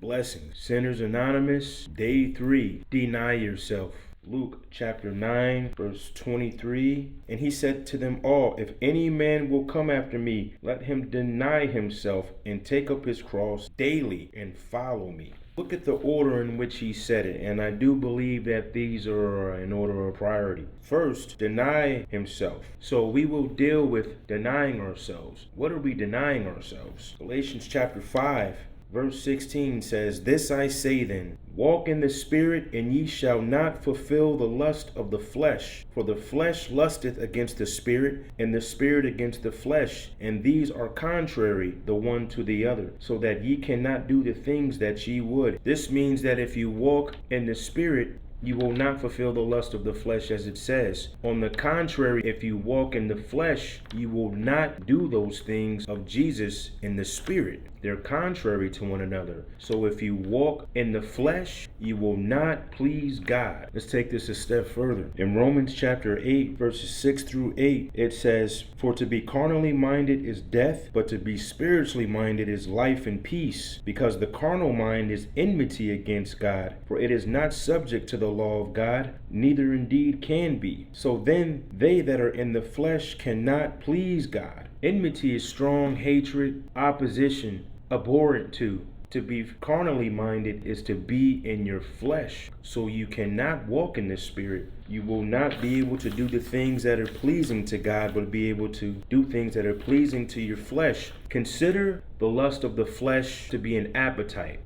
Blessings. Sinners Anonymous, Day 3. Deny yourself. Luke chapter 9, verse 23. And he said to them all, if any man will come after me, let him deny himself and take up his cross daily and follow me. Look at the order in which he said it, and I do believe that these are in order of priority. First, deny himself. So we will deal with denying ourselves. What are we denying ourselves? Galatians chapter 5, verse 16 says, this I say then, walk in the Spirit, and ye shall not fulfill the lust of the flesh. For the flesh lusteth against the Spirit, and the Spirit against the flesh. And these are contrary the one to the other, so that ye cannot do the things that ye would. This means that if you walk in the Spirit, you will not fulfill the lust of the flesh, as it says. On the contrary, if you walk in the flesh, you will not do those things of Jesus in the Spirit. They're contrary to one another. So if you walk in the flesh, you will not please God. Let's take this a step further. In Romans chapter 8, verses 6 through 8, it says, for to be carnally minded is death, but to be spiritually minded is life and peace. Because the carnal mind is enmity against God, for it is not subject to the law of God, neither indeed can be. So then they that are in the flesh cannot please God. Enmity is strong hatred, opposition, abhorrent to. To be carnally minded is to be in your flesh. So you cannot walk in the Spirit. You will not be able to do the things that are pleasing to God, but be able to do things that are pleasing to your flesh. Consider the lust of the flesh to be an appetite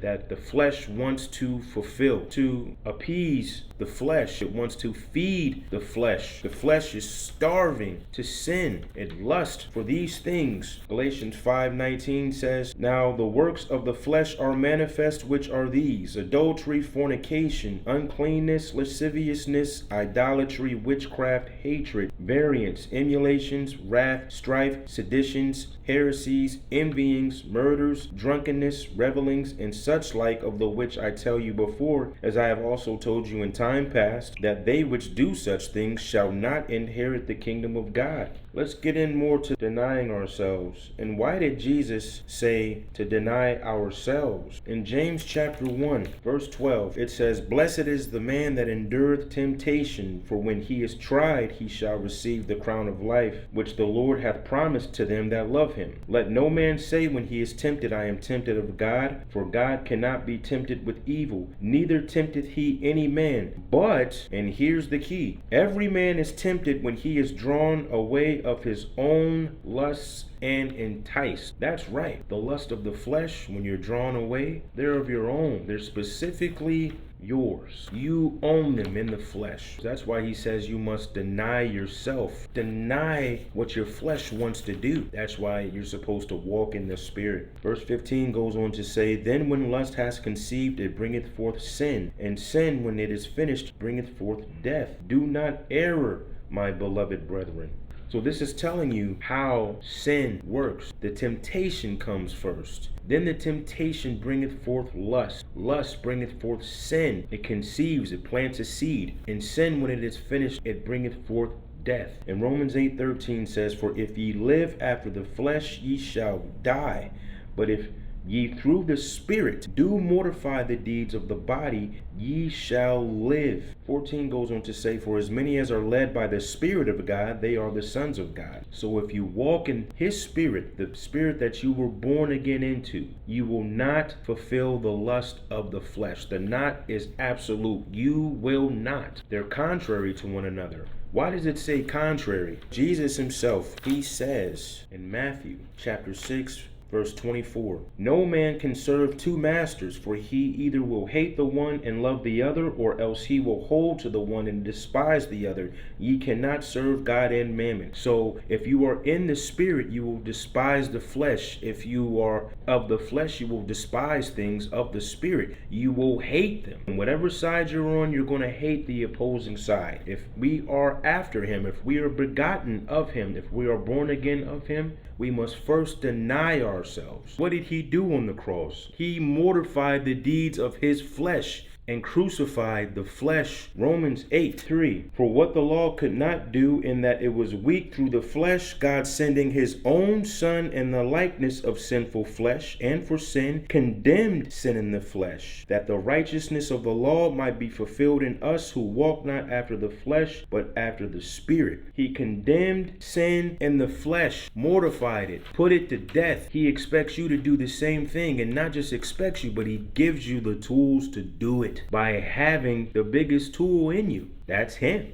that the flesh wants to fulfill, to appease the flesh. It wants to feed the flesh. The flesh is starving to sin. It lusts for these things. Galatians 5:19 says, now the works of the flesh are manifest, which are these: adultery, fornication, uncleanness, lasciviousness, idolatry, witchcraft, hatred, variance, emulations, wrath, strife, seditions, heresies, envyings, murders, drunkenness, revellings, and such like, of the which I tell you before, as I have also told you in time past, that they which do such things shall not inherit the kingdom of God. Let's get in more to denying ourselves. And why did Jesus say to deny ourselves? In James chapter 1, verse 12, it says, blessed is the man that endureth temptation, for when he is tried, he shall receive the crown of life, which the Lord hath promised to them that love him. Let no man say when he is tempted, I am tempted of God, for God cannot be tempted with evil, neither tempteth he any man. But, and here's the key, every man is tempted when he is drawn away of his own lusts and enticed. That's right. The lust of the flesh, when you're drawn away, they're of your own. They're specifically yours. You own them in the flesh. That's why he says you must deny yourself. Deny what your flesh wants to do. That's why you're supposed to walk in the Spirit. Verse 15 goes on to say, then when lust has conceived, it bringeth forth sin, and sin, when it is finished, bringeth forth death. Do not err, my beloved brethren. So this is telling you how sin works. The temptation comes first. Then the temptation bringeth forth lust. Lust bringeth forth sin. It conceives, it plants a seed. And sin, when it is finished, it bringeth forth death. And Romans 8:13 says, for if ye live after the flesh, ye shall die. But if ye through the Spirit do mortify the deeds of the body, ye shall live. 14 goes on to say, for as many as are led by the Spirit of God, they are the sons of God. So if you walk in His Spirit, the Spirit that you were born again into, you will not fulfill the lust of the flesh. The not is absolute. You will not. They're contrary to one another. Why does it say contrary? Jesus himself, he says in Matthew chapter 6, verse 24, no man can serve two masters, for he either will hate the one and love the other, or else he will hold to the one and despise the other. Ye cannot serve God and mammon. So if you are in the Spirit, you will despise the flesh. If you are of the flesh, you will despise things of the Spirit. You will hate them. And whatever side you're on, you're going to hate the opposing side. If we are after Him, if we are begotten of Him, if we are born again of Him, we must first deny ourselves. What did He do on the cross? He mortified the deeds of His flesh. and crucified the flesh. Romans 8:3. For what the law could not do, in that it was weak through the flesh, God sending his own Son in the likeness of sinful flesh, and for sin, condemned sin in the flesh, that the righteousness of the law might be fulfilled in us who walk not after the flesh, but after the Spirit. He condemned sin in the flesh, mortified it, put it to death. He expects you to do the same thing, and not just expects you, but he gives you the tools to do it by having the biggest tool in you. That's him.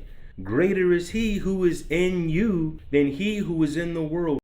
Greater is he who is in you than he who is in the world.